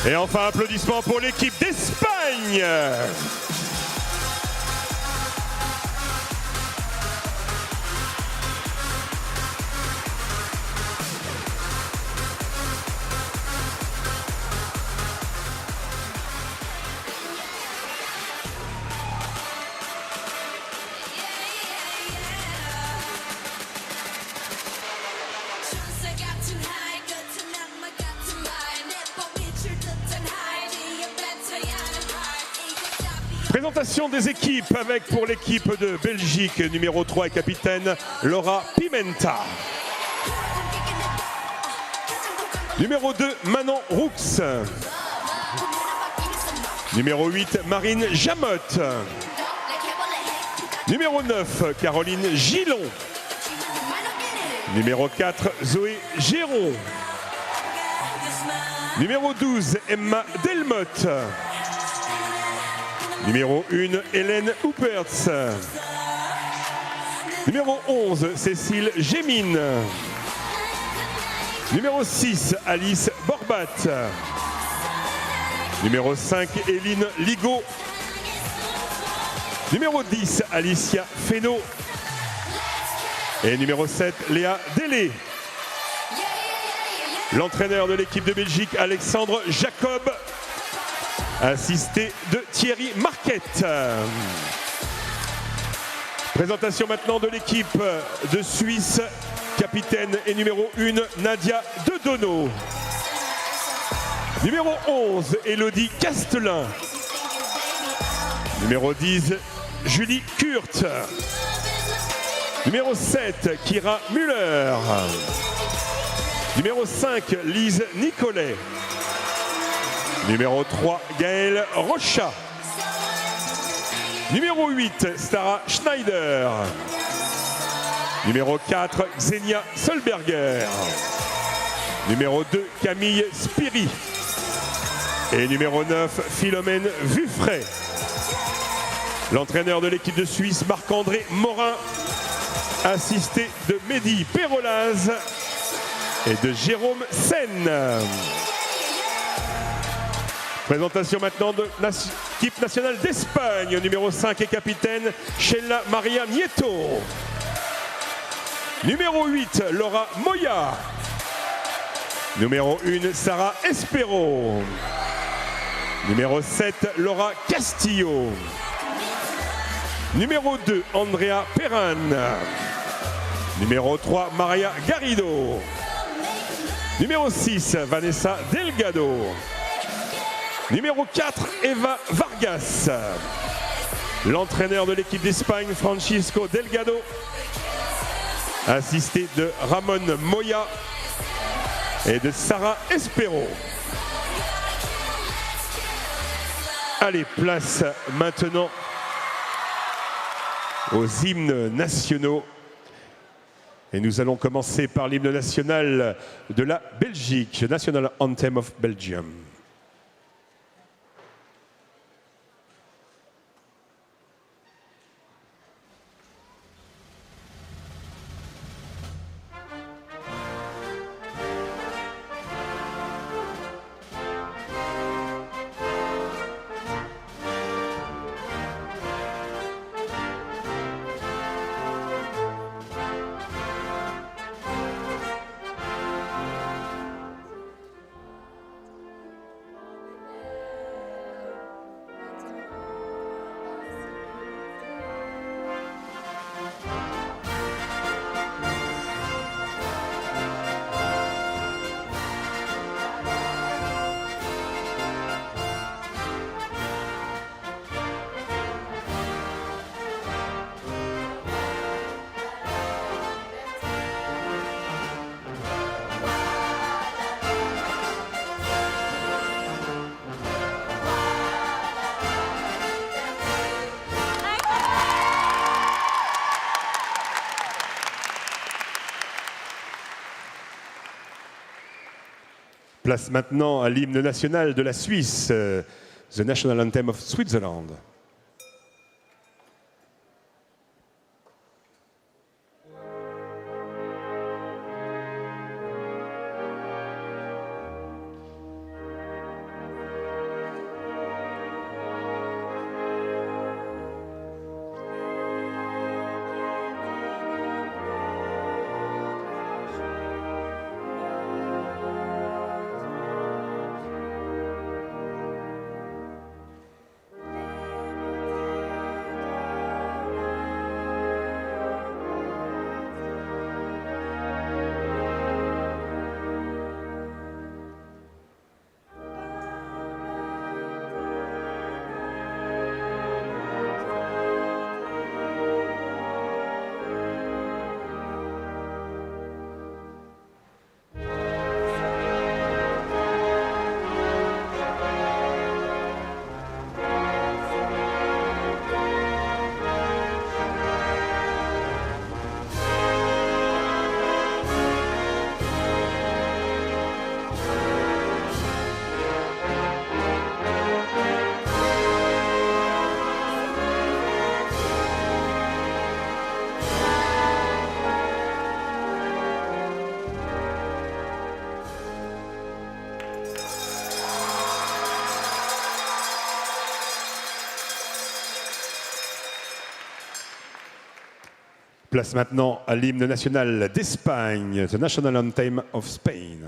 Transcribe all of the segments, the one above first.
Et enfin, applaudissements pour l'équipe d'Espagne. Présentation des équipes avec pour l'équipe de Belgique, numéro 3 et capitaine Laura Pimenta. Numéro 2, Manon Roux. Numéro 8, Marine Jamotte. Numéro 9, Caroline Gillon. Numéro 4, Zoé Géron. Numéro 12, Emma Delmotte. Numéro 1, Hélène Huppertz. Numéro 11, Cécile Gémine. Numéro 6, Alice Borbat. Numéro 5, Éline Ligaud. Numéro 10, Alicia Fesneau. Et numéro 7, Léa Délé. L'entraîneur de l'équipe de Belgique, Alexandre Jacob, assisté de Thierry Marquette. Présentation maintenant de l'équipe de Suisse, capitaine et numéro 1, Nadia Dedono. Numéro 11, Elodie Castelin. Numéro 10, Julie Kurt. Numéro 7, Kira Müller. Numéro 5, Lise Nicolet. Numéro 3, Gaëlle Rocha. Numéro 8, Stara Schneider. Numéro 4, Xenia Solberger. Numéro 2, Camille Spiri. Et numéro 9, Philomène Vuffray. L'entraîneur de l'équipe de Suisse, Marc-André Morin, assisté de Mehdi Perolaz et de Jérôme Sen. Présentation maintenant de l'équipe nationale d'Espagne, numéro 5 et capitaine, Sheila Maria Nieto. Numéro 8, Laura Moya. Numéro 1, Sarah Espero. Numéro 7, Laura Castillo. Numéro 2, Andrea Perran. Numéro 3, Maria Garrido. Numéro 6, Vanessa Delgado. Numéro 4, Eva Vargas. L'entraîneur de l'équipe d'Espagne, Francisco Delgado, assisté de Ramon Moya et de Sarah Espero. Allez, place maintenant aux hymnes nationaux. Et nous allons commencer par l'hymne national de la Belgique, National Anthem of Belgium. Place maintenant à l'hymne national de la Suisse, The National Anthem of Switzerland. Place maintenant à l'hymne national d'Espagne, The National Anthem of Spain.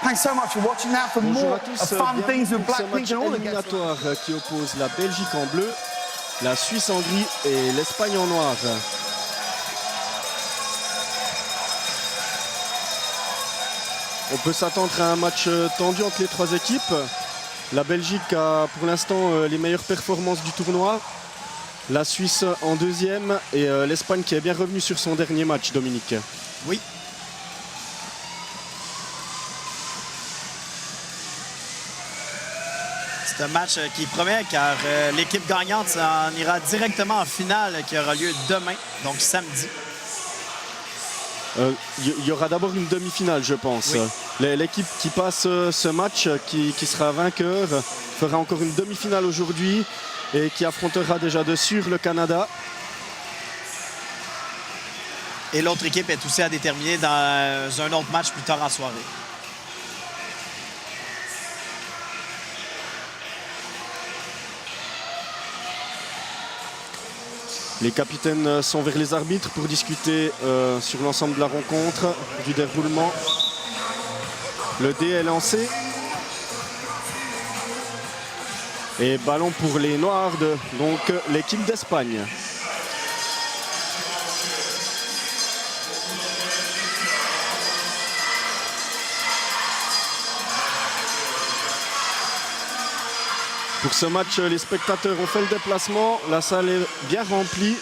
Thanks so much for watching. Now for Bonjour more à tous, fun things with pour ce Black Pink match and all the guests. éliminatoire qui oppose la Belgique en bleu, la Suisse en gris et l'Espagne en noir. On peut s'attendre à un match tendu entre les trois équipes. La Belgique a pour l'instant les meilleures performances du tournoi. La Suisse en deuxième et l'Espagne qui est bien revenue sur son dernier match, Dominique. Oui. C'est un match qui promet car l'équipe gagnante en ira directement en finale qui aura lieu demain, donc samedi. Il y aura d'abord une demi-finale, je pense. Oui. L'équipe qui passe ce match, qui sera vainqueur, fera encore une demi-finale aujourd'hui et qui affrontera déjà de sûr le Canada. Et l'autre équipe est aussi à déterminer dans un autre match plus tard en soirée. Les capitaines sont vers les arbitres pour discuter sur l'ensemble de la rencontre, du déroulement. Le dé est lancé. Et ballon pour les Noirs, donc l'équipe d'Espagne. Pour ce match, les spectateurs ont fait le déplacement. La salle est bien remplie.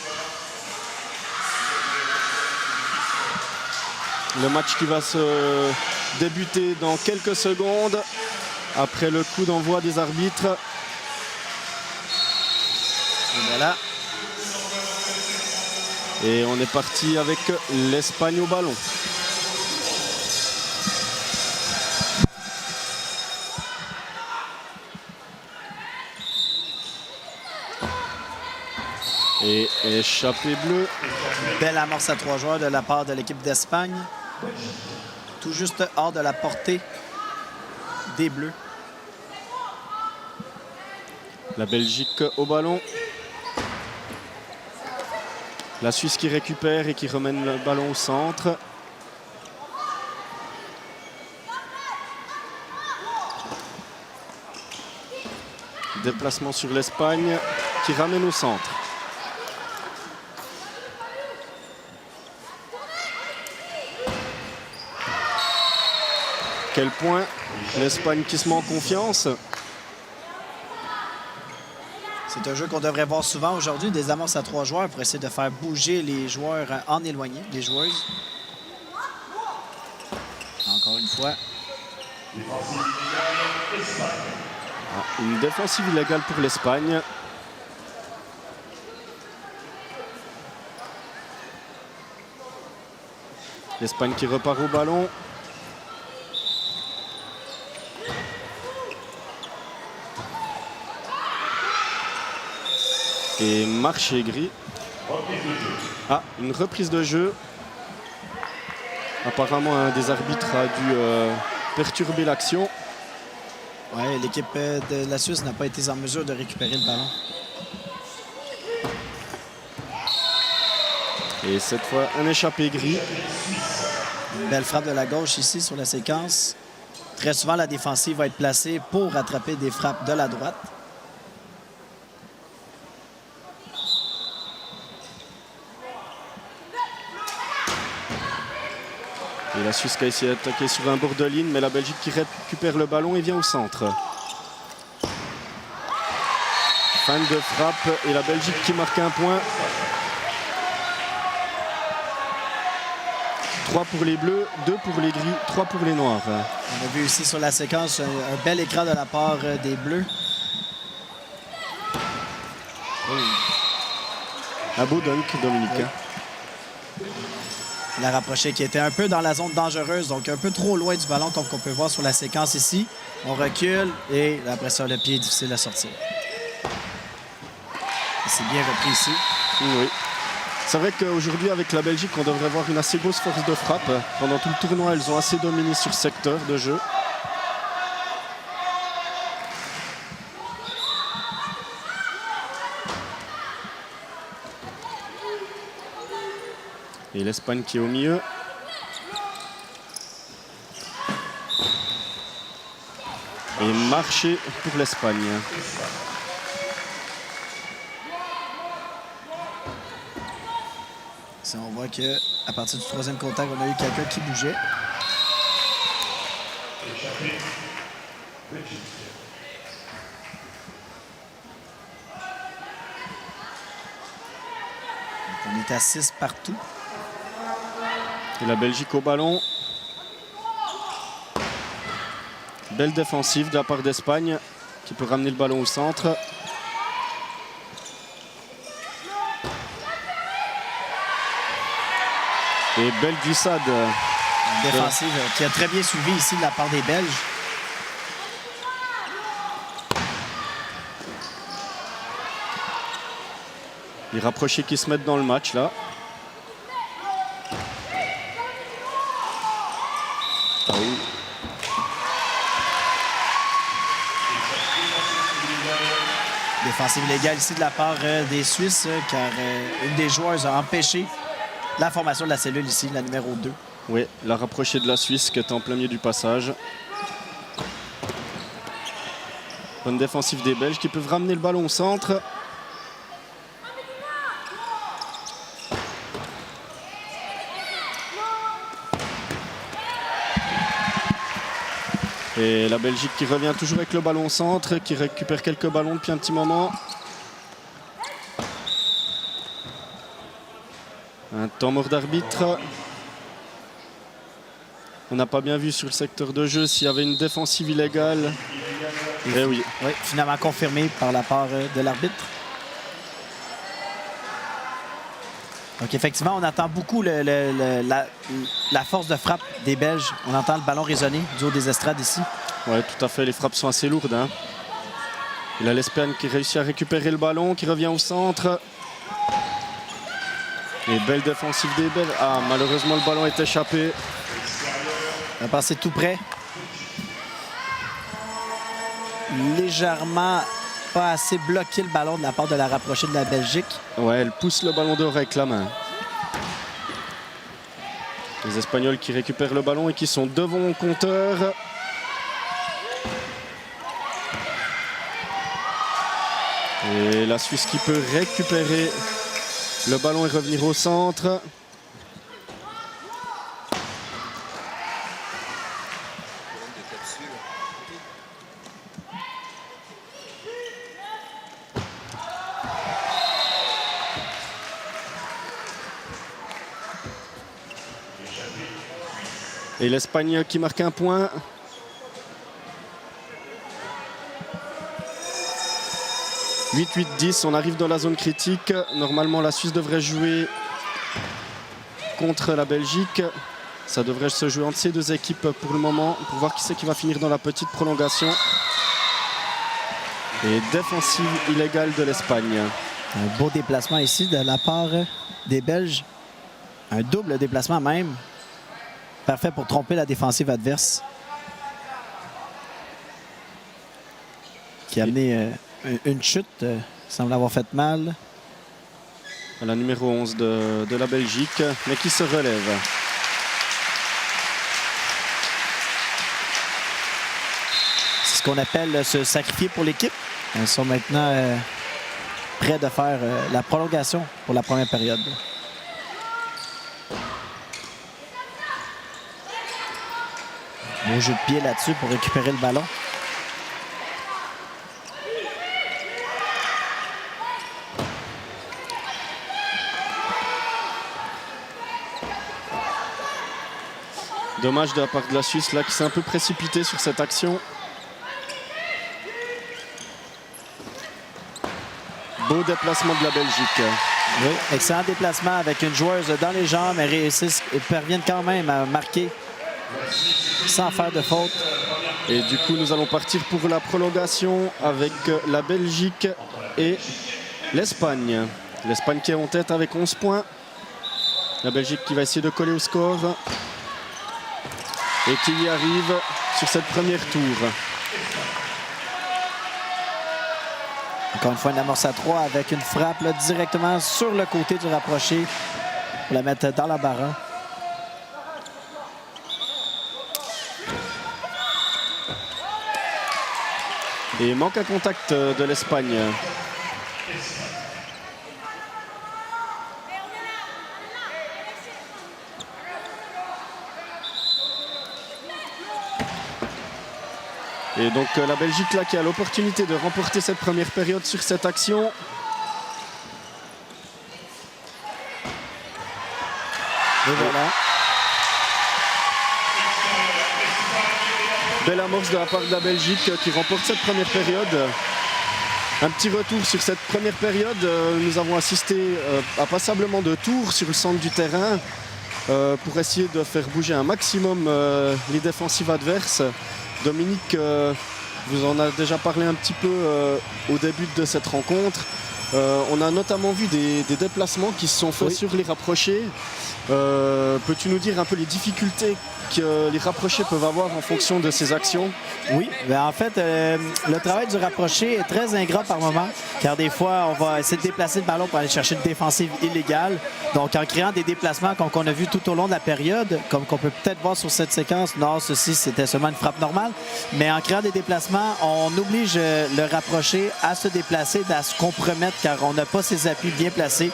Le match qui va se débuter dans quelques secondes après le coup d'envoi des arbitres. Et voilà. Et on est parti avec l'Espagne au ballon. Et échappé bleu. Belle amorce à 3 joueurs de la part de l'équipe d'Espagne. Tout juste hors de la portée des Bleus. La Belgique au ballon. La Suisse qui récupère et qui remène le ballon au centre. Déplacement sur l'Espagne qui ramène au centre. Quel point, l'Espagne qui se met en confiance. C'est un jeu qu'on devrait voir souvent aujourd'hui, des amorces à 3 joueurs pour essayer de faire bouger les joueurs en éloigné, les joueuses. Encore une fois. Une défensive illégale pour l'Espagne. L'Espagne qui repart au ballon. Et marché gris. Ah, une reprise de jeu. Apparemment, un des arbitres a dû perturber l'action. Ouais, l'équipe de la Suisse n'a pas été en mesure de récupérer le ballon. Et cette fois, un échappé gris. Belle frappe de la gauche ici sur la séquence. Très souvent, la défensive va être placée pour attraper des frappes de la droite. Et la Suisse qui a essayé d'attaquer sur un bord de ligne, mais la Belgique qui récupère le ballon et vient au centre. Fin de frappe et la Belgique qui marque un point. 3 pour les bleus, 2 pour les gris, 3 pour les noirs. On a vu ici sur la séquence un bel écran de la part des bleus. Un beau dunk, Dominique. Il a rapproché qui était un peu dans la zone dangereuse, donc un peu trop loin du ballon comme on peut voir sur la séquence ici. On recule et après ça, le pied est difficile à sortir. C'est bien repris ici. Oui. C'est vrai qu'aujourd'hui, avec la Belgique, on devrait avoir une assez grosse force de frappe. Pendant tout le tournoi, elles ont assez dominé sur ce secteur de jeu. Et l'Espagne qui est au milieu. Et marché pour l'Espagne. Ça, on voit qu'à partir du troisième contact, on a eu quelqu'un qui bougeait. Donc, on est à 6 partout. Et la Belgique au ballon. Belle défensive de la part d'Espagne qui peut ramener le ballon au centre. Et belle glissade. Une défensive qui a très bien suivi ici de la part des Belges. Les rapprochés qui se mettent dans le match là. Défensive illégale ici de la part des Suisses, car une des joueuses a empêché la formation de la cellule ici, la numéro 2. Oui, la rapprochée de la Suisse qui est en plein milieu du passage. Bonne défensive des Belges qui peuvent ramener le ballon au centre. Et la Belgique qui revient toujours avec le ballon au centre, qui récupère quelques ballons depuis un petit moment. Un temps mort d'arbitre. On n'a pas bien vu sur le secteur de jeu s'il y avait une défensive illégale. Eh oui. Oui, finalement confirmé par la part de l'arbitre. Donc effectivement, on entend beaucoup la force de frappe des Belges. On entend le ballon résonner du haut des estrades ici. Oui, tout à fait. Les frappes sont assez lourdes. Hein. Il a l'Espagne qui réussit à récupérer le ballon, qui revient au centre. Et belle défensive des Belges. Ah, malheureusement, le ballon est échappé. On va passer tout près. Légèrement pas assez bloqué le ballon de la part de la rapprochée de la Belgique. Ouais, elle pousse le ballon dehors avec la main. Les Espagnols qui récupèrent le ballon et qui sont devant le compteur. Et la Suisse qui peut récupérer le ballon et revenir au centre. Et l'Espagne qui marque un point. « 8-8-10 », on arrive dans la zone critique. Normalement, la Suisse devrait jouer contre la Belgique. Ça devrait se jouer entre ces deux équipes pour le moment, pour voir qui c'est qui va finir dans la petite prolongation. Et défensive illégale de l'Espagne. Un beau déplacement ici de la part des Belges. Un double déplacement même. Parfait pour tromper la défensive adverse. Qui a amené une chute. Semble avoir fait mal. La numéro 11 de la Belgique, mais qui se relève. qu'on appelle se sacrifier pour l'équipe. Ils sont maintenant prêts de faire la prolongation pour la première période. Beau jeu de pied là-dessus pour récupérer le ballon. Dommage de la part de la Suisse là qui s'est un peu précipité sur cette action. Beau déplacement de la Belgique. Oui, excellent déplacement avec une joueuse dans les jambes. Elle réussit et parviennent quand même à marquer sans faire de faute. Et du coup, nous allons partir pour la prolongation avec la Belgique et l'Espagne. L'Espagne qui est en tête avec 11 points. La Belgique qui va essayer de coller au score. Et qui y arrive sur cette première tour. Encore une fois, une amorce à 3 avec une frappe là, directement sur le côté du rapproché pour la mettre dans l'embarras. Et manque à contact de l'Espagne. Et donc la Belgique là qui a l'opportunité de remporter cette première période sur cette action. Et voilà. Belle amorce de la part de la Belgique qui remporte cette première période. Un petit retour sur cette première période. Nous avons assisté à passablement de tours sur le centre du terrain pour essayer de faire bouger un maximum les défensives adverses. Dominique vous en a déjà parlé un petit peu au début de cette rencontre. On a notamment vu des déplacements qui se sont faits sur les rapprochés. Peux-tu nous dire un peu les difficultés que les rapprochés peuvent avoir en fonction de ces actions? Oui, ben en fait, le travail du rapproché est très ingrat par moment, car des fois, on va essayer de déplacer le ballon pour aller chercher une défensive illégale. Donc, en créant des déplacements comme qu'on a vu tout au long de la période, comme qu'on peut peut-être voir sur cette séquence, non, ceci, c'était seulement une frappe normale. Mais en créant des déplacements, on oblige le rapproché à se déplacer, à se compromettre, car on n'a pas ses appuis bien placés.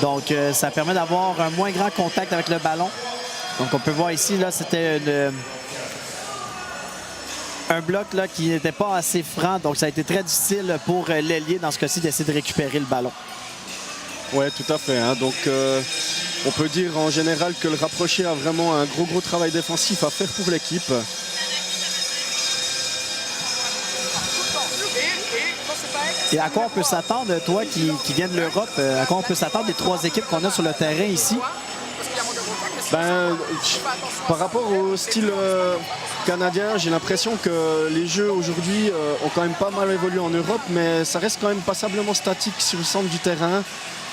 Donc, ça permet d'avoir un moins grand contact avec le ballon. Donc, on peut voir ici, là, c'était un bloc là, qui n'était pas assez franc. Donc, ça a été très difficile pour l'ailier, dans ce cas-ci, d'essayer de récupérer le ballon. Oui, tout à fait. Hein. Donc, on peut dire en général que le rapproché a vraiment un gros travail défensif à faire pour l'équipe. Et à quoi on peut s'attendre, toi qui viens de l'Europe, à quoi on peut s'attendre des trois équipes qu'on a sur le terrain ici? Ben, par rapport au style canadien, j'ai l'impression que les jeux aujourd'hui ont quand même pas mal évolué en Europe, mais ça reste quand même passablement statique sur le centre du terrain.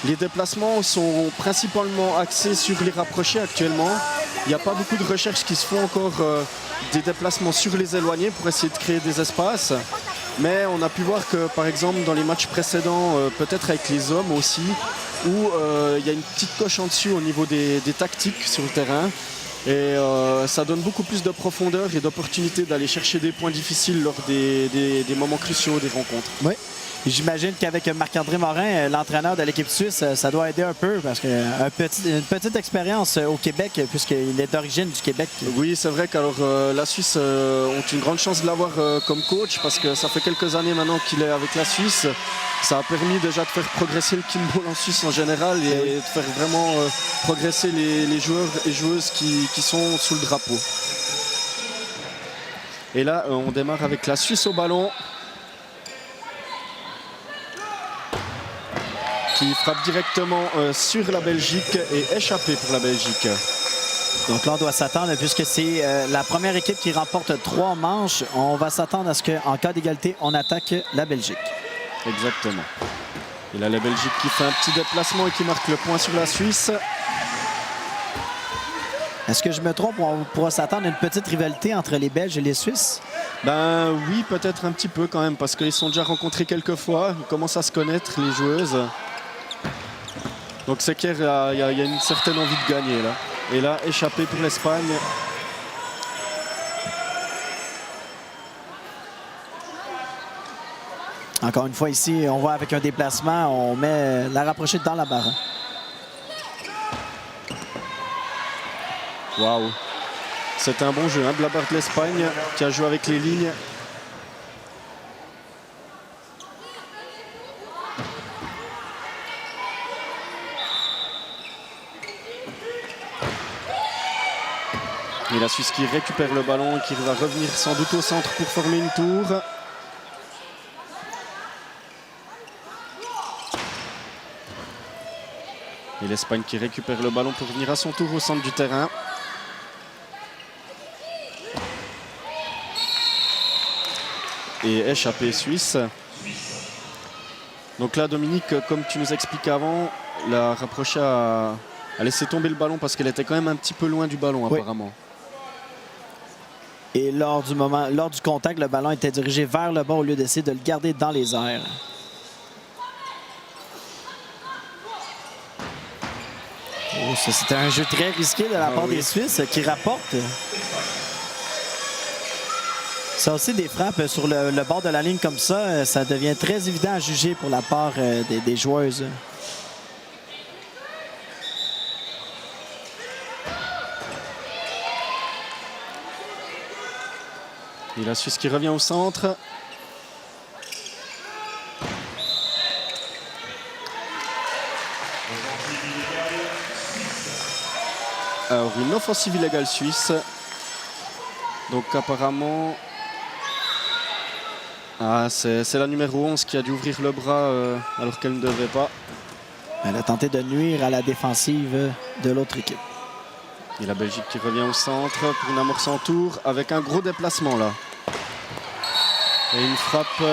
Les déplacements sont principalement axés sur les rapprochés actuellement. Il n'y a pas beaucoup de recherches qui se font encore des déplacements sur les éloignés pour essayer de créer des espaces. Mais on a pu voir que, par exemple, dans les matchs précédents, peut-être avec les hommes aussi, où il y a une petite coche en dessus au niveau des tactiques sur le terrain. Et ça donne beaucoup plus de profondeur et d'opportunité d'aller chercher des points difficiles lors des moments cruciaux des rencontres. Oui. J'imagine qu'avec Marc-André Morin, l'entraîneur de l'équipe suisse, ça doit aider un peu parce qu'une petite expérience au Québec, puisqu'il est d'origine du Québec. Oui, c'est vrai qu'alors la Suisse ont une grande chance de l'avoir comme coach parce que ça fait quelques années maintenant qu'il est avec la Suisse. Ça a permis déjà de faire progresser le kickball en Suisse en général et de faire vraiment progresser les joueurs et joueuses qui sont sous le drapeau. Et là, on démarre avec la Suisse au ballon. Qui frappe directement sur la Belgique et échappé pour la Belgique. Donc là, on doit s'attendre, puisque c'est la première équipe qui remporte 3 manches, on va s'attendre à ce qu'en cas d'égalité, on attaque la Belgique. Exactement. Et là, la Belgique qui fait un petit déplacement et qui marque le point sur la Suisse. Est-ce que je me trompe, on pourra s'attendre à une petite rivalité entre les Belges et les Suisses? Ben oui, peut-être un petit peu quand même, parce qu'ils sont déjà rencontrés quelques fois. Ils commencent à se connaître, les joueuses. Donc c'est clair, il y a une certaine envie de gagner là. Et là, échappé pour l'Espagne. Encore une fois, ici, on voit avec un déplacement, on met la rapprochée dans la barre. Waouh. C'est un bon jeu hein, de la part de l'Espagne qui a joué avec les lignes. Et la Suisse qui récupère le ballon et qui va revenir sans doute au centre pour former une tour. Et l'Espagne qui récupère le ballon pour venir à son tour au centre du terrain. Et échappée suisse. Donc là, Dominique, comme tu nous expliquais avant, la rapprochée a laissé tomber le ballon parce qu'elle était quand même un petit peu loin du ballon apparemment. Et lors du contact, le ballon était dirigé vers le bas au lieu d'essayer de le garder dans les airs. Oh, c'était un jeu très risqué de la part des Suisses qui rapportent. Ça aussi, des frappes sur le bord de la ligne comme ça devient très évident à juger pour la part des joueuses. Et la Suisse qui revient au centre. Alors, une offensive illégale suisse. Donc apparemment... Ah, c'est la numéro 11 qui a dû ouvrir le bras alors qu'elle ne devait pas. Elle a tenté de nuire à la défensive de l'autre équipe. Et la Belgique qui revient au centre pour une amorce en tour avec un gros déplacement là. Et une frappe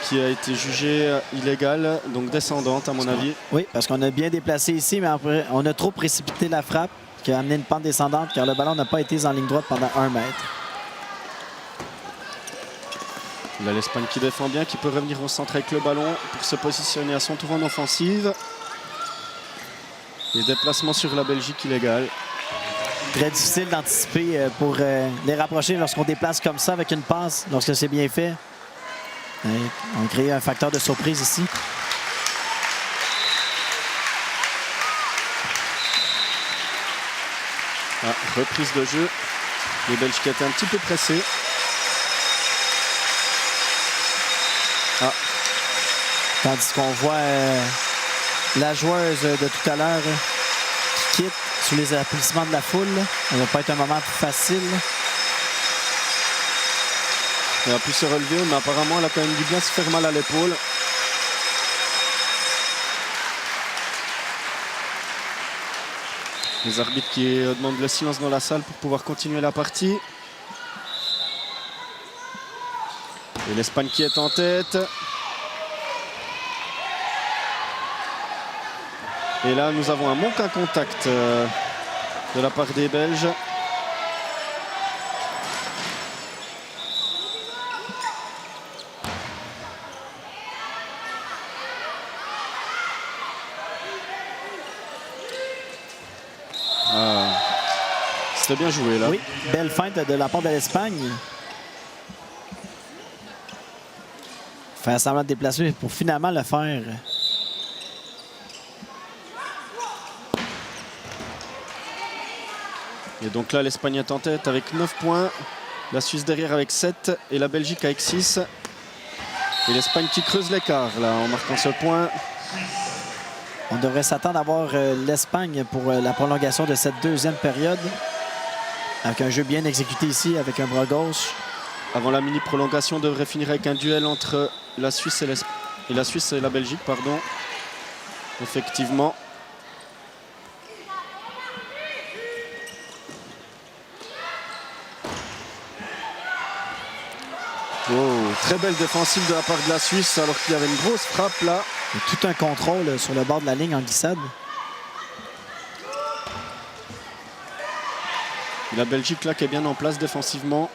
qui a été jugée illégale, donc descendante à mon avis. Oui, parce qu'on a bien déplacé ici, mais après, on a trop précipité la frappe qui a amené une pente descendante car le ballon n'a pas été en ligne droite pendant 1 mètre. Là, l'Espagne qui défend bien, qui peut revenir au centre avec le ballon pour se positionner à son tour en offensive. Et déplacement sur la Belgique illégale. Très difficile d'anticiper pour les rapprocher lorsqu'on déplace comme ça avec une passe, lorsque c'est bien fait. On crée un facteur de surprise ici. Ah, reprise de jeu. Les Belges qui étaient un petit peu pressés. Ah. Tandis qu'on voit la joueuse de tout à l'heure qui quitte sous les applaudissements de la foule. Ça ne va pas être un moment facile. Elle a pu se relever, mais apparemment, elle a quand même dû bien se faire mal à l'épaule. Les arbitres qui demandent le silence dans la salle pour pouvoir continuer la partie. Et l'Espagne qui est en tête. Et là, nous avons un manque à contact de la part des Belges. Ah, c'était bien joué là. Oui, belle feinte de la part de l'Espagne. Faire semblant de déplacer pour finalement le faire. Et donc là, l'Espagne est en tête avec 9 points. La Suisse derrière avec 7 et la Belgique avec 6. Et l'Espagne qui creuse l'écart là en marquant ce point. On devrait s'attendre à voir l'Espagne pour la prolongation de cette deuxième période. Avec un jeu bien exécuté ici, avec un bras gauche. Avant la mini-prolongation, devrait finir avec un duel entre la Suisse et la Belgique, pardon. Effectivement. Oh, très belle défensive de la part de la Suisse alors qu'il y avait une grosse frappe là. Et tout un contrôle sur le bord de la ligne en glissade. Et la Belgique là qui est bien en place défensivement.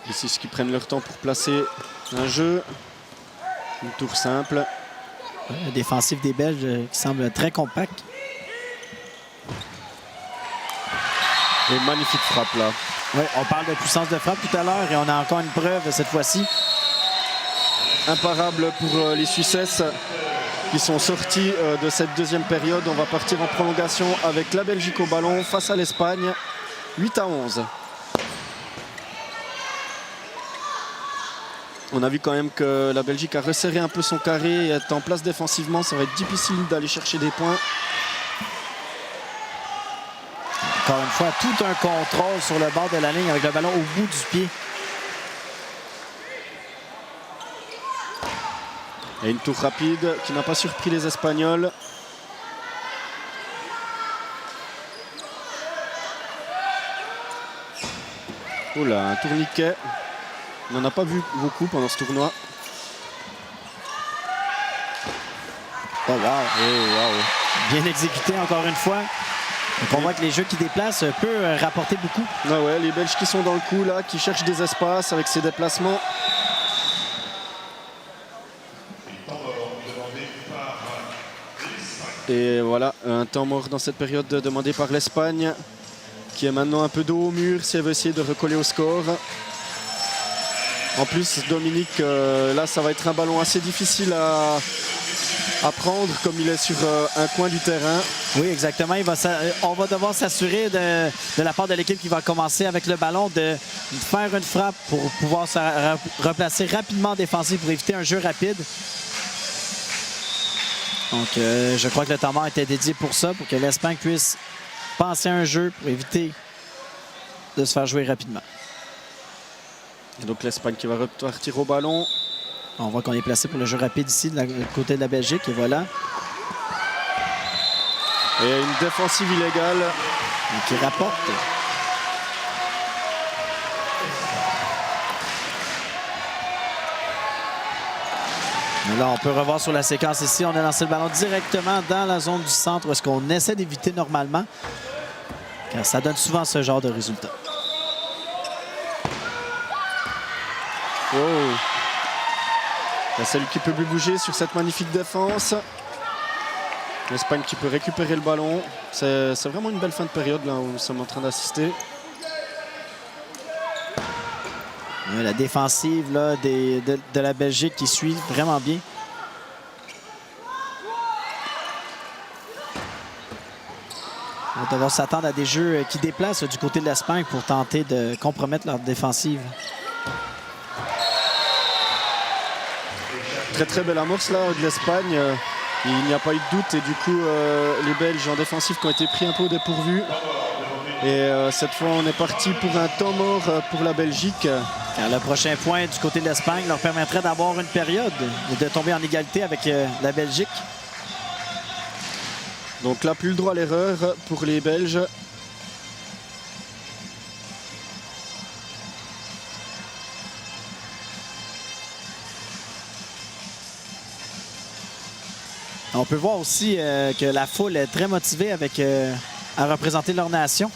Ici, ceux qui prennent leur temps pour placer un jeu. Une tour simple. La défensive des Belges qui semble très compacte. Et magnifique frappe là. Oui, on parle de puissance de frappe tout à l'heure et on a encore une preuve cette fois-ci. Imparable pour les Suissesses qui sont sortis de cette deuxième période. On va partir en prolongation avec la Belgique au ballon face à l'Espagne. 8-11. On a vu quand même que la Belgique a resserré un peu son carré et est en place défensivement. Ça va être difficile d'aller chercher des points. Encore une fois, tout un contrôle sur le bord de la ligne avec le ballon au bout du pied. Et une tour rapide qui n'a pas surpris les Espagnols. Oula, un tourniquet. On n'en a pas vu beaucoup pendant ce tournoi. Oh, wow. Bien exécuté encore une fois. Donc on voit que les jeux qui déplacent peuvent rapporter beaucoup. Ah ouais, les Belges qui sont dans le coup là, qui cherchent des espaces avec ces déplacements. Et voilà, un temps mort dans cette période demandé par l'Espagne, qui est maintenant un peu dos au mur si elle veut essayer de recoller au score. En plus, Dominique, là, ça va être un ballon assez difficile à prendre, comme il est sur un coin du terrain. Oui, exactement. On va devoir s'assurer de la part de l'équipe qui va commencer avec le ballon de faire une frappe pour pouvoir se replacer rapidement en défensive pour éviter un jeu rapide. Donc, je crois que le temps mort était dédié pour ça, pour que l'Espagne puisse penser à un jeu pour éviter de se faire jouer rapidement. Et donc l'Espagne qui va repartir au ballon. On voit qu'on est placé pour le jeu rapide ici, du côté de la Belgique, et voilà. Et une défensive illégale. Et qui rapporte. Mais là, on peut revoir sur la séquence ici. On a lancé le ballon directement dans la zone du centre, où est-ce qu'on essaie d'éviter normalement. Car ça donne souvent ce genre de résultat. Oh. C'est celui qui peut plus bouger sur cette magnifique défense. L'Espagne qui peut récupérer le ballon. C'est vraiment une belle fin de période là où nous sommes en train d'assister. La défensive là, de la Belgique qui suit vraiment bien. On va devoir s'attendre à des jeux qui déplacent du côté de l'Espagne pour tenter de compromettre leur défensive. Très très belle amorce là de l'Espagne. Il n'y a pas eu de doute et du coup les Belges en défensive qui ont été pris un peu au dépourvu. Et cette fois on est parti pour un temps mort pour la Belgique. Car le prochain point du côté de l'Espagne leur permettrait d'avoir une période et de tomber en égalité avec la Belgique. Donc là plus le droit à l'erreur pour les Belges. On peut voir aussi que la foule est très motivée à représenter leur nation.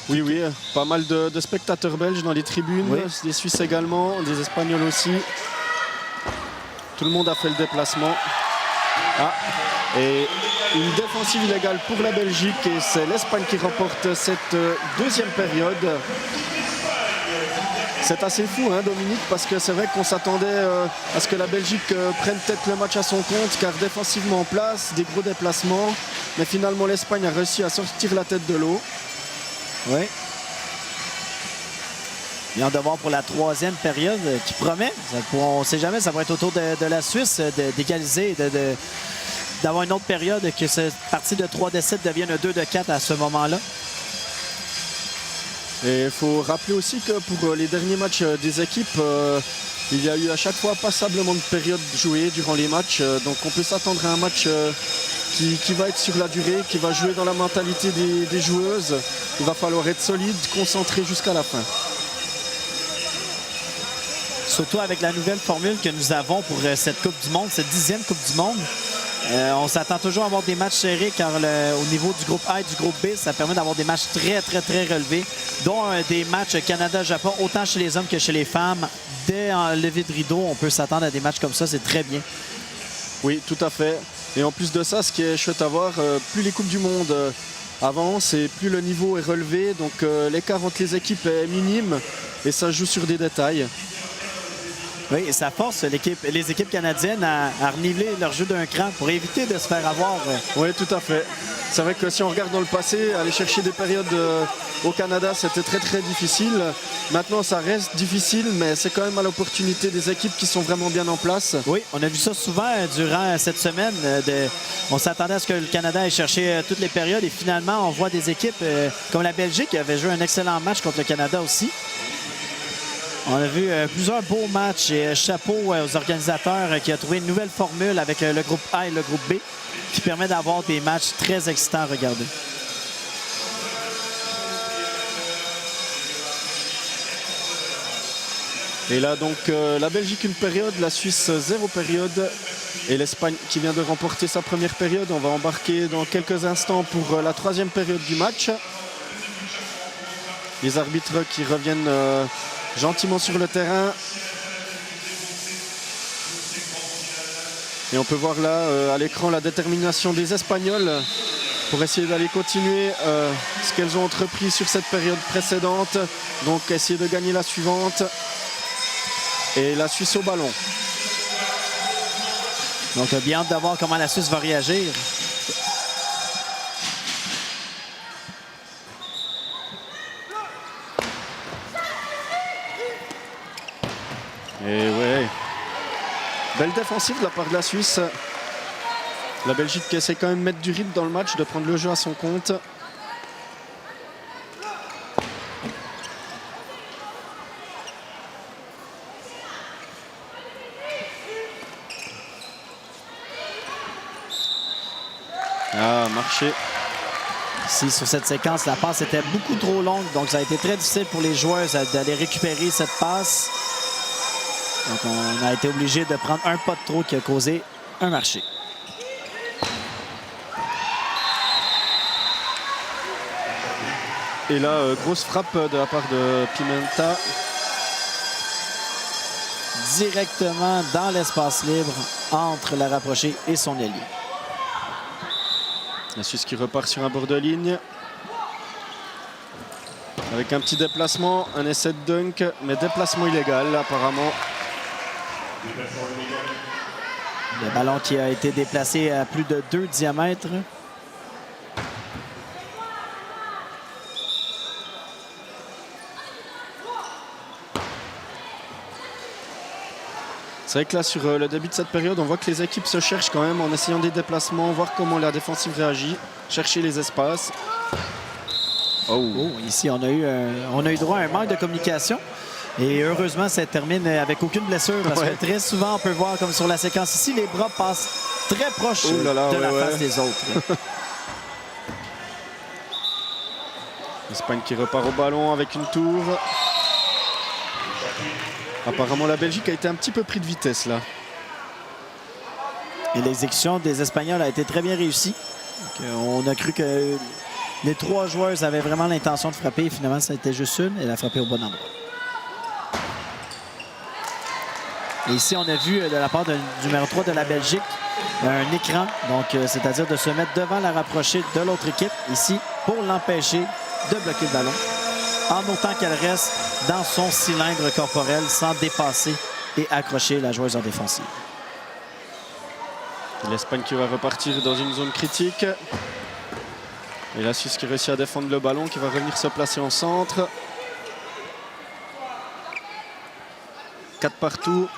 Oui, oui, pas mal de spectateurs belges dans les tribunes, oui. Des Suisses également, des Espagnols aussi. Tout le monde a fait le déplacement. Ah, et une défensive illégale pour la Belgique et c'est l'Espagne qui remporte cette deuxième période. C'est assez fou, hein, Dominique, parce que c'est vrai qu'on s'attendait à ce que la Belgique prenne peut-être le match à son compte, car défensivement en place, des gros déplacements. Mais finalement, l'Espagne a réussi à sortir la tête de l'eau. Oui. Bien de voir pour la troisième période qui promet. On ne sait jamais, ça va être autour de la Suisse d'égaliser, d'avoir une autre période, que cette partie de 3-7 devienne un 2-4 à ce moment-là. Et il faut rappeler aussi que pour les derniers matchs des équipes, il y a eu à chaque fois passablement de périodes jouées durant les matchs. Donc on peut s'attendre à un match qui va être sur la durée, qui va jouer dans la mentalité des joueuses. Il va falloir être solide, concentré jusqu'à la fin. Surtout avec la nouvelle formule que nous avons pour cette Coupe du Monde, cette 10e Coupe du Monde. On s'attend toujours à avoir des matchs serrés car au niveau du groupe A et du groupe B, ça permet d'avoir des matchs très relevés, dont des matchs Canada-Japon, autant chez les hommes que chez les femmes. Dès en levée de rideau, on peut s'attendre à des matchs comme ça, c'est très bien. Oui, tout à fait. Et en plus de ça, ce qui est chouette à voir, plus les Coupes du Monde avancent et plus le niveau est relevé. Donc l'écart entre les équipes est minime et ça joue sur des détails. Oui, et ça force les équipes canadiennes à reniveler leur jeu d'un cran pour éviter de se faire avoir. Oui, tout à fait. C'est vrai que si on regarde dans le passé, aller chercher des périodes au Canada, c'était très très difficile. Maintenant, ça reste difficile, mais c'est quand même à l'opportunité des équipes qui sont vraiment bien en place. Oui, on a vu ça souvent durant cette semaine. On s'attendait à ce que le Canada ait cherché toutes les périodes et finalement, on voit des équipes comme la Belgique qui avait joué un excellent match contre le Canada aussi. On a vu plusieurs beaux matchs et chapeau aux organisateurs qui ont trouvé une nouvelle formule avec le groupe A et le groupe B qui permet d'avoir des matchs très excitants à regarder. Et là donc la Belgique une période, la Suisse 0 période et l'Espagne qui vient de remporter sa première période. On va embarquer dans quelques instants pour la 3e période du match. Les arbitres qui reviennent gentiment sur le terrain. Et on peut voir là à l'écran la détermination des Espagnols pour essayer d'aller continuer ce qu'elles ont entrepris sur cette période précédente. Donc essayer de gagner la suivante. Et la Suisse au ballon. Donc bien hâte de voir comment la Suisse va réagir. Et ouais, belle défensive de la part de la Suisse. La Belgique qui essaie quand même de mettre du rythme dans le match, de prendre le jeu à son compte. Ah, marché. Ici, sur cette séquence, la passe était beaucoup trop longue, donc ça a été très difficile pour les joueurs d'aller récupérer cette passe. Donc on a été obligé de prendre un pas de trop qui a causé un marché. Et là, grosse frappe de la part de Pimenta. Directement dans l'espace libre entre la rapprochée et son ailier. La Suisse qui repart sur un bord de ligne. Avec un petit déplacement, un essai de dunk, mais déplacement illégal apparemment. Le ballon qui a été déplacé à plus de 2 diamètres. C'est vrai que là, sur le début de cette période, on voit que les équipes se cherchent quand même en essayant des déplacements, voir comment la défensive réagit, chercher les espaces. Oh, ici, on a eu droit à un manque de communication. Et heureusement, ça termine avec aucune blessure. Parce que très souvent, on peut voir, comme sur la séquence ici, les bras passent très proches de la face des autres. L'Espagne qui repart au ballon avec une tour. Apparemment, la Belgique a été un petit peu pris de vitesse là. Et l'exécution des Espagnols a été très bien réussie. Donc, on a cru que les 3 joueurs avaient vraiment l'intention de frapper. Et finalement, ça a été juste une. Elle a frappé au bon endroit. Et ici, on a vu de la part du numéro 3 de la Belgique un écran. Donc, c'est-à-dire de se mettre devant la rapprochée de l'autre équipe ici pour l'empêcher de bloquer le ballon. En autant qu'elle reste dans son cylindre corporel sans dépasser et accrocher la joueuse en défensive. L'Espagne qui va repartir dans une zone critique. Et la Suisse qui réussit à défendre le ballon, qui va revenir se placer en centre. 4 partout.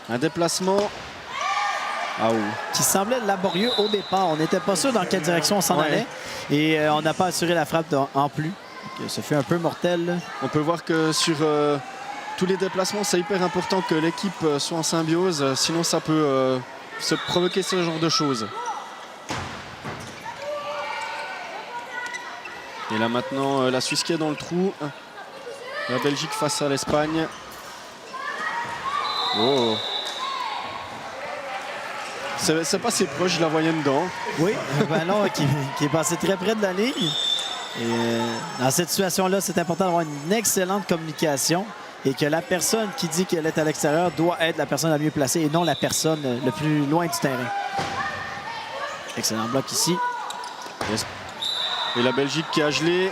Un déplacement. Qui semblait laborieux au départ. On n'était pas sûr dans quelle direction on s'en allait. Et on n'a pas assuré la frappe en plus. Donc, ça fait un peu mortel. Là. On peut voir que sur tous les déplacements, c'est hyper important que l'équipe soit en symbiose. Sinon, ça peut se provoquer ce genre de choses. Et là maintenant, la Suisse qui est dans le trou. La Belgique face à l'Espagne. Oh. C'est pas si proche, je la voyais dedans. Oui, un ballon qui est passé très près de la ligne. Et dans cette situation-là, c'est important d'avoir une excellente communication et que la personne qui dit qu'elle est à l'extérieur doit être la personne la mieux placée et non la personne le plus loin du terrain. Excellent bloc ici. Et la Belgique qui a gelé.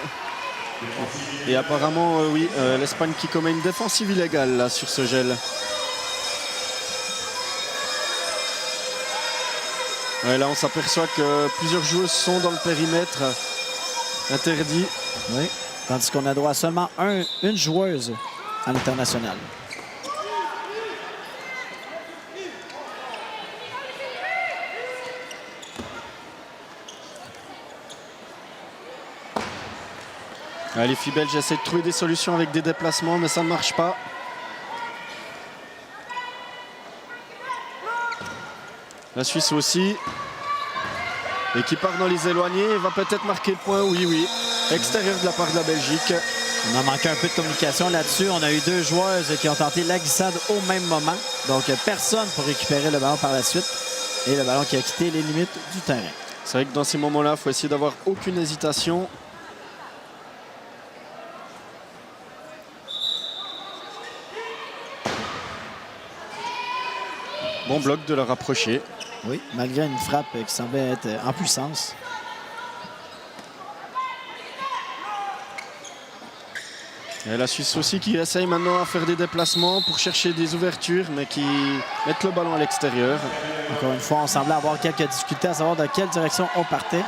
Et apparemment, oui, l'Espagne qui commet une défensive illégale là, sur ce gel. Ouais, là, on s'aperçoit que plusieurs joueuses sont dans le périmètre interdit. Oui. Tandis qu'on a droit à seulement une joueuse à l'international. Les filles belges essaient de trouver des solutions avec des déplacements, mais ça ne marche pas. La Suisse aussi. Et qui part dans les éloignés, va peut-être marquer le point. Oui, oui. Extérieur de la part de la Belgique. On a manqué un peu de communication là-dessus. On a eu deux joueuses qui ont tenté la glissade au même moment. Donc, personne pour récupérer le ballon par la suite. Et le ballon qui a quitté les limites du terrain. C'est vrai que dans ces moments-là, il faut essayer d'avoir aucune hésitation. Bon bloc de la rapprocher. Oui, malgré une frappe qui semblait être en puissance. Et la Suisse aussi qui essaye maintenant à faire des déplacements pour chercher des ouvertures, mais qui mettent le ballon à l'extérieur. Encore une fois, on semblait avoir quelques difficultés à savoir dans quelle direction on partait.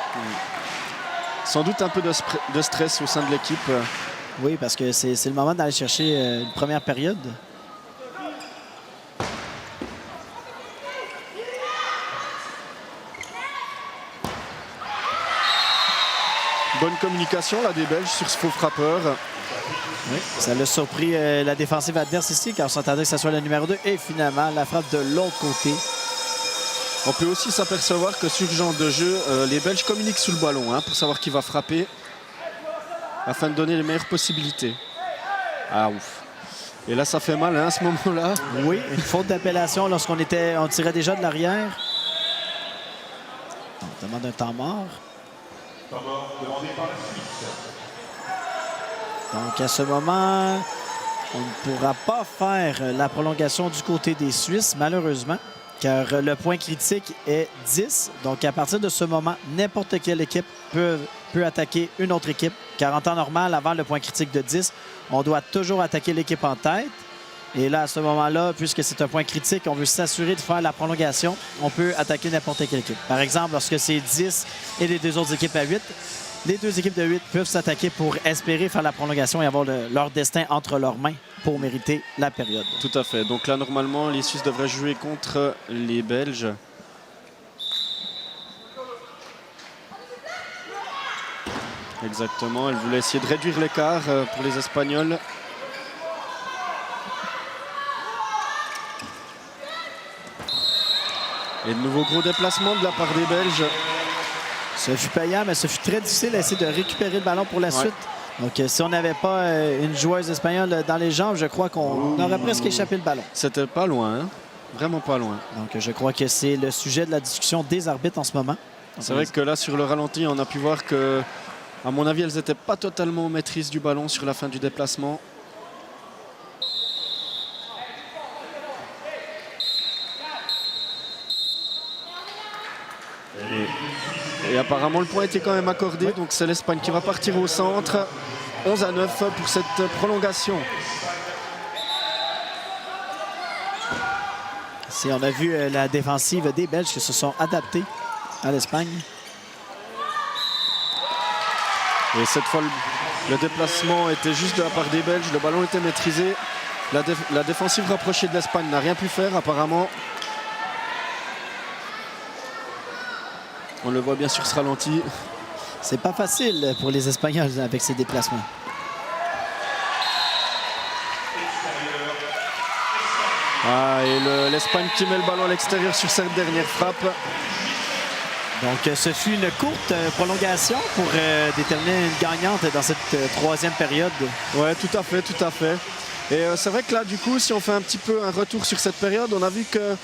Sans doute un peu de stress au sein de l'équipe. Oui, parce que c'est le moment d'aller chercher une première période. Bonne communication là des Belges sur ce faux frappeur. Oui, ça l'a surpris la défensive adverse ici, car on s'attendait que ce soit le numéro 2. Et finalement, la frappe de l'autre côté. On peut aussi s'apercevoir que sur ce genre de jeu, les Belges communiquent sous le ballon pour savoir qui va frapper, afin de donner les meilleures possibilités. Ah ouf. Et là, ça fait mal à ce moment-là. Oui, une faute d'appellation lorsqu'on tirait déjà de l'arrière. On demande un temps mort. Temps mort demandé par la Suisse. Donc à ce moment, on ne pourra pas faire la prolongation du côté des Suisses, malheureusement, car le point critique est 10. Donc à partir de ce moment, n'importe quelle équipe peut attaquer une autre équipe, car en temps normal, avant le point critique de 10, on doit toujours attaquer l'équipe en tête. Et là, à ce moment-là, puisque c'est un point critique, on veut s'assurer de faire la prolongation. On peut attaquer n'importe quelle équipe. Par exemple, lorsque c'est 10 et les deux autres équipes à 8, les deux équipes de 8 peuvent s'attaquer pour espérer faire la prolongation et avoir leur destin entre leurs mains pour mériter la période. Tout à fait. Donc là, normalement, les Suisses devraient jouer contre les Belges. Exactement. Elle voulait essayer de réduire l'écart pour les Espagnols. Et de nouveau gros déplacement de la part des Belges. Ce fut payant, mais ce fut très difficile d'essayer de récupérer le ballon pour la suite. Donc, si on n'avait pas une joueuse espagnole dans les jambes, je crois qu'on aurait presque échappé le ballon. C'était pas loin, hein? Vraiment pas loin. Donc, je crois que c'est le sujet de la discussion des arbitres en ce moment. C'est vrai que là, sur le ralenti, on a pu voir que, à mon avis, elles n'étaient pas totalement aux maîtrises du ballon sur la fin du déplacement. Et apparemment, le point était quand même accordé. Donc, c'est l'Espagne qui va partir au centre. 11-9 pour cette prolongation. Ici, on a vu la défensive des Belges qui se sont adaptés à l'Espagne. Et cette fois, le déplacement était juste de la part des Belges. Le ballon était maîtrisé. La défensive rapprochée de l'Espagne n'a rien pu faire, apparemment. On le voit bien sur ce ralenti. C'est pas facile pour les Espagnols avec ces déplacements. Et l'Espagne qui met le ballon à l'extérieur sur cette dernière frappe. Donc, ce fut une courte prolongation pour déterminer une gagnante dans cette troisième période. Ouais, tout à fait, tout à fait. Et c'est vrai que là, du coup, si on fait un petit peu un retour sur cette période, on a vu que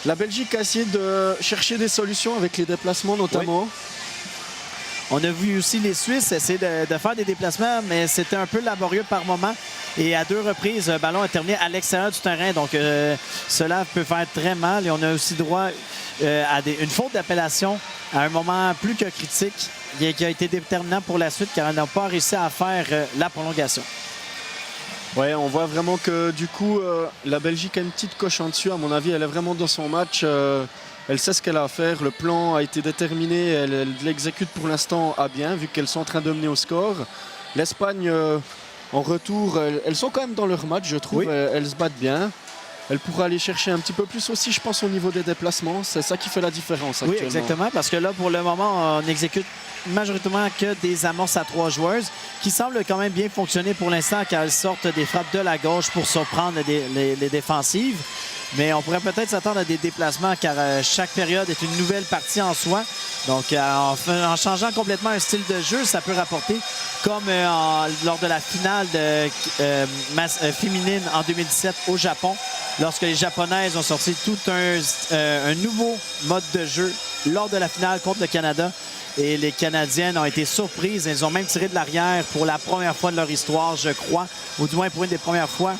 la Belgique a essayé de chercher des solutions avec les déplacements notamment. On a vu aussi les Suisses essayer de faire des déplacements, mais c'était un peu laborieux par moment. Et à 2 reprises, le ballon a terminé à l'extérieur du terrain. Donc, cela peut faire très mal. Et on a aussi droit à une faute d'appellation à un moment plus que critique qui a été déterminant pour la suite car elle n'a pas réussi à faire la prolongation. Ouais, on voit vraiment que du coup, la Belgique a une petite coche en dessus. À mon avis, elle est vraiment dans son match. Elle sait ce qu'elle a à faire. Le plan a été déterminé. Elle l'exécute pour l'instant à bien, vu qu'elles sont en train de mener au score. L'Espagne, en retour, elles sont quand même dans leur match, je trouve. Oui. Elles se battent bien. Elle pourra aller chercher un petit peu plus aussi, je pense, au niveau des déplacements. C'est ça qui fait la différence Oui, actuellement. exactement, parce que là, pour le moment, on exécute majoritairement que des amorces à 3 joueuses qui semblent quand même bien fonctionner pour l'instant car elles sortent des frappes de la gauche pour surprendre les défensives. Mais on pourrait peut-être s'attendre à des déplacements car chaque période est une nouvelle partie en soi. Donc, en changeant complètement un style de jeu, ça peut rapporter comme lors de la finale féminine en 2017 au Japon, lorsque les Japonaises ont sorti tout un nouveau mode de jeu lors de la finale contre le Canada. Et les Canadiennes ont été surprises. Elles ont même tiré de l'arrière pour la première fois de leur histoire, je crois, ou du moins pour une des premières fois.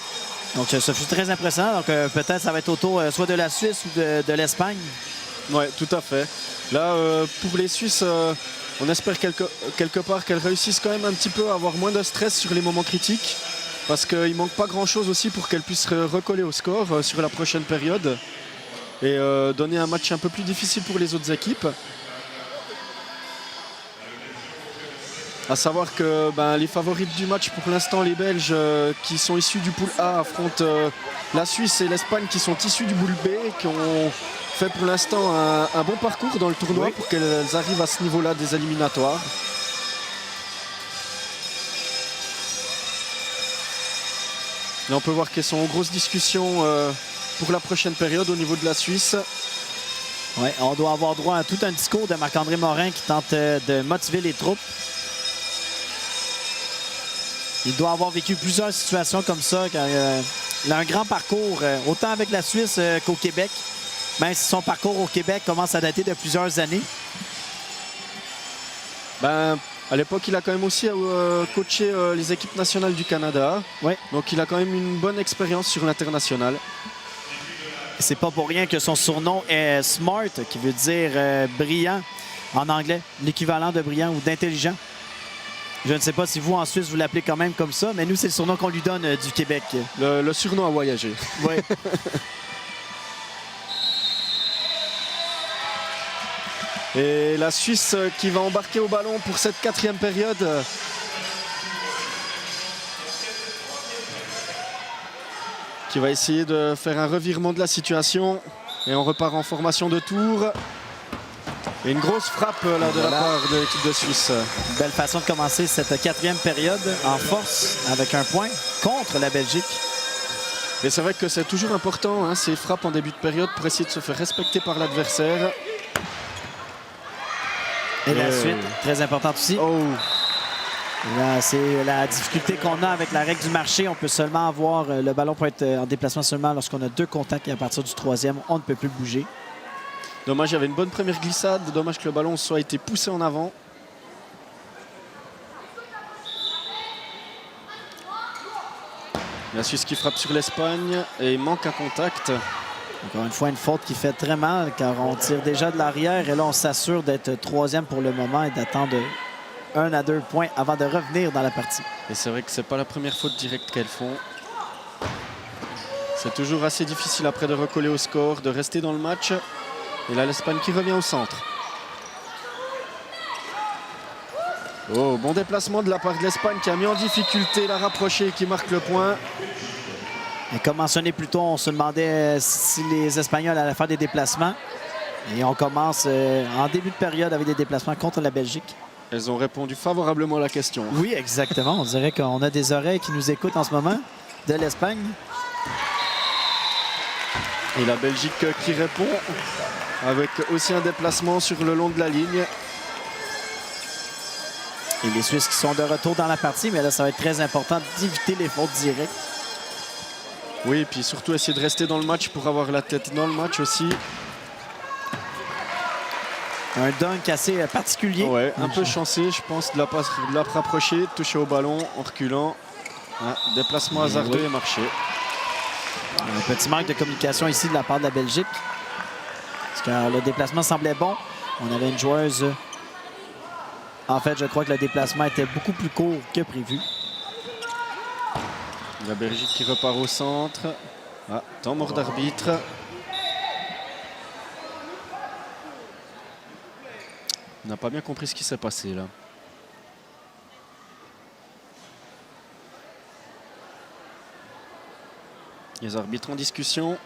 Donc, ça fut très impressionnant. Donc, peut-être ça va être autour soit de la Suisse ou de l'Espagne. Oui, tout à fait. Là, pour les Suisses, on espère quelque part qu'elles réussissent quand même un petit peu à avoir moins de stress sur les moments critiques. Parce qu'il ne manque pas grand-chose aussi pour qu'elles puissent recoller au score sur la prochaine période. Et donner un match un peu plus difficile pour les autres équipes. À savoir que les favorites du match pour l'instant, les Belges qui sont issus du pool A affrontent la Suisse et l'Espagne qui sont issus du pool B, qui ont fait pour l'instant un bon parcours dans le tournoi pour qu'elles arrivent à ce niveau-là des éliminatoires. Et on peut voir qu'elles sont en grosse discussion pour la prochaine période au niveau de la Suisse. Ouais, on doit avoir droit à tout un discours de Marc-André Morin qui tente de motiver les troupes. Il doit avoir vécu plusieurs situations comme ça, car il a un grand parcours, autant avec la Suisse qu'au Québec, même si son parcours au Québec commence à dater de plusieurs années. À l'époque, il a quand même aussi coaché les équipes nationales du Canada. Oui. Donc, il a quand même une bonne expérience sur l'international. C'est pas pour rien que son surnom est Smart, qui veut dire brillant en anglais, l'équivalent de brillant ou d'intelligent. Je ne sais pas si vous, en Suisse, vous l'appelez quand même comme ça, mais nous, c'est le surnom qu'on lui donne du Québec. Le surnom a voyagé. Oui. Et la Suisse qui va embarquer au ballon pour cette 4e période. Qui va essayer de faire un revirement de la situation. Et on repart en formation de tour. Et une grosse frappe là, de la part de l'équipe de Suisse. Belle façon de commencer cette 4e période en force avec un point contre la Belgique. Et c'est vrai que c'est toujours important, ces frappes en début de période pour essayer de se faire respecter par l'adversaire. Et la suite, très importante aussi. Oh. Là, c'est la difficulté qu'on a avec la règle du marché. On peut seulement avoir, le ballon peut être en déplacement seulement lorsqu'on a 2 contacts et à partir du 3e, on ne peut plus bouger. Dommage, il y avait une bonne première glissade. Dommage que le ballon soit été poussé en avant. La Suisse qui frappe sur l'Espagne et manque un contact. Encore une fois, une faute qui fait très mal car on tire déjà de l'arrière et là, on s'assure d'être 3e pour le moment et d'attendre 1 à 2 points avant de revenir dans la partie. Et c'est vrai que c'est pas la première faute directe qu'elles font. C'est toujours assez difficile après de recoller au score, de rester dans le match. Et là, l'Espagne qui revient au centre. Oh, bon déplacement de la part de l'Espagne qui a mis en difficulté la rapprochée et qui marque le point. Et comme mentionné plus tôt, on se demandait si les Espagnols allaient faire des déplacements. Et on commence en début de période avec des déplacements contre la Belgique. Elles ont répondu favorablement à la question. Oui, exactement. On dirait qu'on a des oreilles qui nous écoutent en ce moment de l'Espagne. Et la Belgique qui répond avec aussi un déplacement sur le long de la ligne. Et les Suisses qui sont de retour dans la partie, mais là, ça va être très important d'éviter les fautes directes. Oui, et puis surtout essayer de rester dans le match pour avoir la tête dans le match aussi. Un dunk assez particulier. Ouais, un peu chancé, je pense, de la rapprocher, toucher au ballon en reculant. Ah, déplacement hasardeux et marché. Un petit manque de communication ici de la part de la Belgique. Parce que le déplacement semblait bon. On avait une joueuse. En fait, je crois que le déplacement était beaucoup plus court que prévu. La Belgique qui repart au centre. Ah, temps mort d'arbitre. On n'a pas bien compris ce qui s'est passé là. Les arbitres en discussion.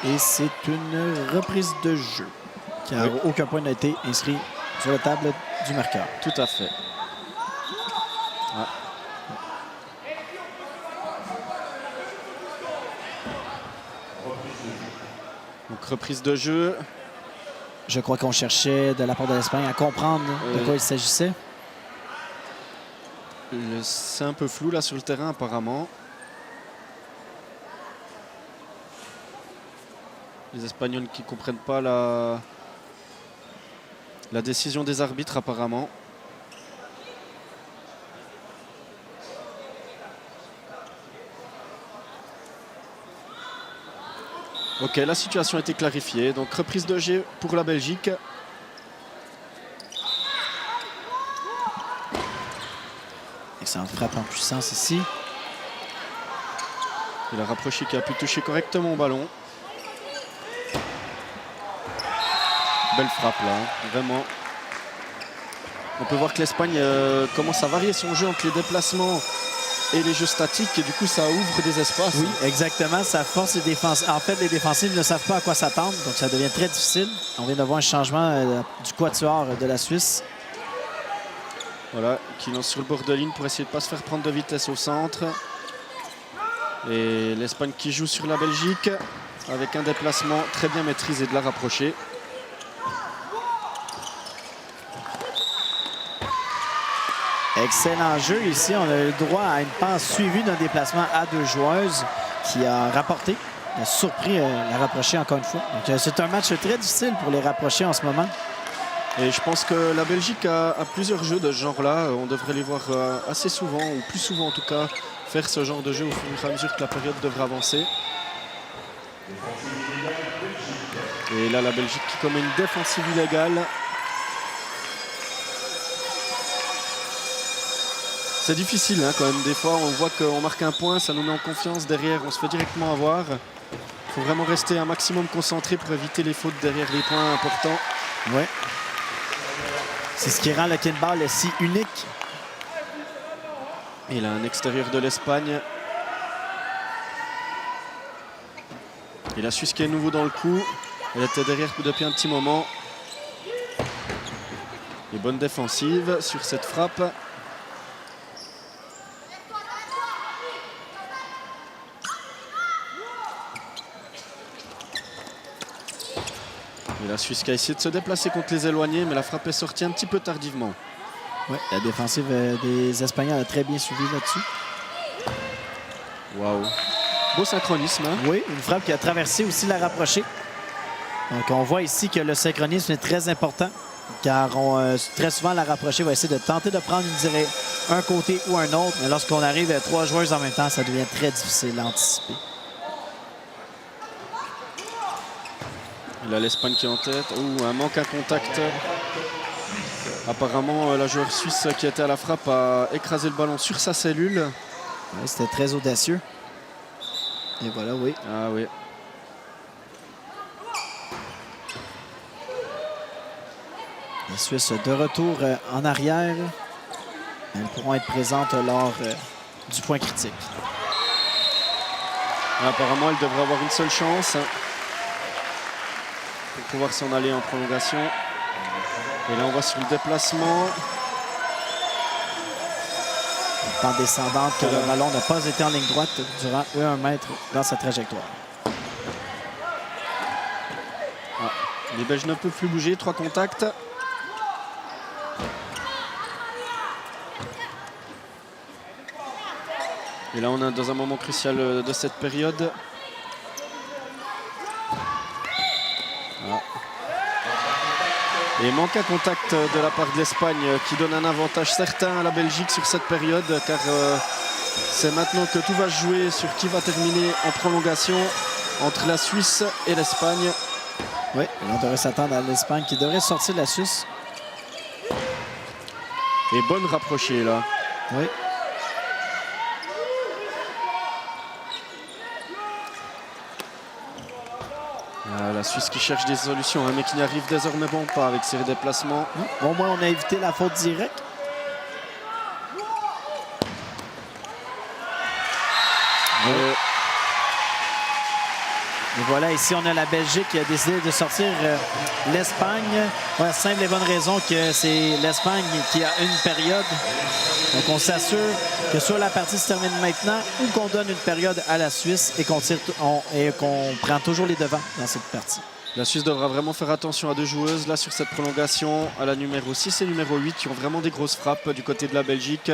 Et c'est une reprise de jeu. Car aucun point n'a été inscrit sur la table du marqueur. Tout à fait. Ah. Donc reprise de jeu. Je crois qu'on cherchait de la part de l'Espagne à comprendre de quoi il s'agissait. C'est un peu flou là sur le terrain apparemment. Les Espagnols qui ne comprennent pas la décision des arbitres apparemment. Ok, la situation a été clarifiée. Donc reprise de jeu pour la Belgique. Excellente frappe en puissance ici. Il a rapproché qui a pu toucher correctement au ballon. Belle frappe là, hein, vraiment. On peut voir que l'Espagne commence à varier son jeu entre les déplacements et les jeux statiques. Et du coup, ça ouvre des espaces. Oui, exactement. Ça force les défensives. En fait, les défensives ne savent pas à quoi s'attendre. Donc, ça devient très difficile. On vient de voir un changement du quatuor de la Suisse. Voilà, qui lance sur le bord de ligne pour essayer de ne pas se faire prendre de vitesse au centre. Et l'Espagne qui joue sur la Belgique avec un déplacement très bien maîtrisé de la rapprocher. Excellent jeu ici. On a eu le droit à une passe suivie d'un déplacement à deux joueuses qui a rapporté, a surpris la rapprocher encore une fois. Donc, c'est un match très difficile pour les rapprocher en ce moment. Et je pense que la Belgique a plusieurs jeux de ce genre-là. On devrait les voir assez souvent, ou plus souvent en tout cas, faire ce genre de jeu au fur et à mesure que la période devrait avancer. Et là, la Belgique qui commet une défensive illégale. C'est difficile hein, quand même. Des fois, on voit qu'on marque un point, ça nous met en confiance. Derrière, on se fait directement avoir. Il faut vraiment rester un maximum concentré pour éviter les fautes derrière les points importants. Ouais. C'est ce qui rend le kickball si unique. Et là, un extérieur de l'Espagne. Et la Suisse qui est nouveau dans le coup. Elle était derrière depuis un petit moment. Et bonne défensive sur cette frappe. Et la Suisse qui a essayé de se déplacer contre les éloignés, mais la frappe est sortie un petit peu tardivement. Ouais, la défensive des Espagnols a très bien suivi là-dessus. Waouh. Beau synchronisme. Hein? Oui, une frappe qui a traversé aussi la rapprochée. Donc on voit ici que le synchronisme est très important, car très souvent la rapprochée va essayer de tenter de prendre un côté ou un autre, mais lorsqu'on arrive à trois joueurs en même temps, ça devient très difficile à anticiper. Et là, l'Espagne qui est en tête. Ouh, un manque à contact. Apparemment, la joueur suisse qui était à la frappe a écrasé le ballon sur sa cellule. Ouais, c'était très audacieux. Et voilà, oui. Ah oui. Les Suisses de retour en arrière. Elles pourront être présentes lors du point critique. Apparemment, elle devrait avoir une seule chance pour pouvoir s'en aller en prolongation. Et là, on va sur le déplacement. Pente descendante que le ballon n'a pas été en ligne droite durant 1 mètre dans sa trajectoire. Ah, les Belges ne peuvent plus bouger. 3 contacts. Et là, on est dans un moment crucial de cette période. Ah. Et manque à contact de la part de l'Espagne qui donne un avantage certain à la Belgique sur cette période, car c'est maintenant que tout va se jouer sur qui va terminer en prolongation entre la Suisse et l'Espagne. Oui, on devrait s'attendre à l'Espagne qui devrait sortir de la Suisse. Et bonne rapprochée là. Oui. La Suisse qui cherche des solutions, hein, mais qui n'y arrive désormais pas avec ses déplacements. Au moins, on a évité la faute directe. Et voilà, ici, on a la Belgique qui a décidé de sortir l'Espagne. Pour la simple et bonne raison que c'est l'Espagne qui a une période. Donc, on s'assure que soit la partie se termine maintenant ou qu'on donne une période à la Suisse et qu'on prend toujours les devants dans cette partie. La Suisse devra vraiment faire attention à deux joueuses là sur cette prolongation, à la numéro 6 et numéro 8 qui ont vraiment des grosses frappes du côté de la Belgique.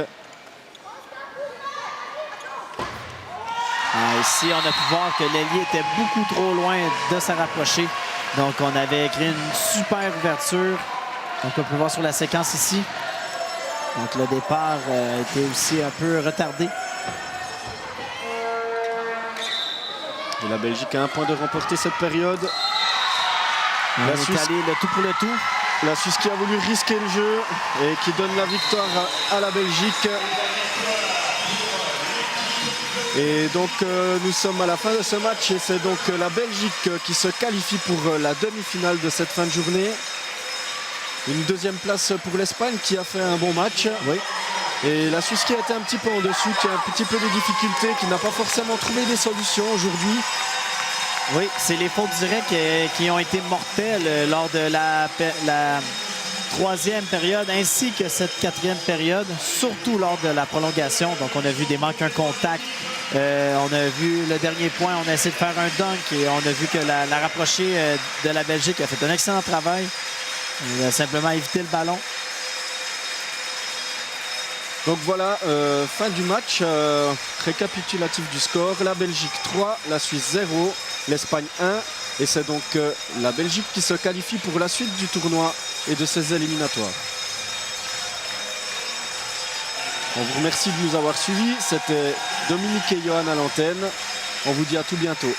Ici, on a pu voir que l'ailier était beaucoup trop loin de se rapprocher. Donc, on avait créé une super ouverture. Donc, on peut voir sur la séquence ici. Donc, le départ était aussi un peu retardé. Et la Belgique a un point de remporter cette période. La Suisse allé le tout pour le tout. La Suisse qui a voulu risquer le jeu et qui donne la victoire à la Belgique. Et donc nous sommes à la fin de ce match et c'est donc la Belgique qui se qualifie pour la demi-finale de cette fin de journée. Une deuxième place pour l'Espagne qui a fait un bon match. Oui. Et la Suisse qui a été un petit peu en dessous, qui a un petit peu de difficultés, qui n'a pas forcément trouvé des solutions aujourd'hui. Oui, c'est les fautes directes qui ont été mortelles lors de la troisième période ainsi que cette quatrième période, surtout lors de la prolongation. Donc, on a vu des manques, un contact. On a vu le dernier point, on a essayé de faire un dunk et on a vu que la rapprochée de la Belgique a fait un excellent travail. Il a simplement évité le ballon. Donc voilà, fin du match. Récapitulatif du score. La Belgique 3, la Suisse 0, l'Espagne 1. Et c'est donc la Belgique qui se qualifie pour la suite du tournoi et de ses éliminatoires. On vous remercie de nous avoir suivis. C'était Dominique et Johan à l'antenne. On vous dit à tout bientôt.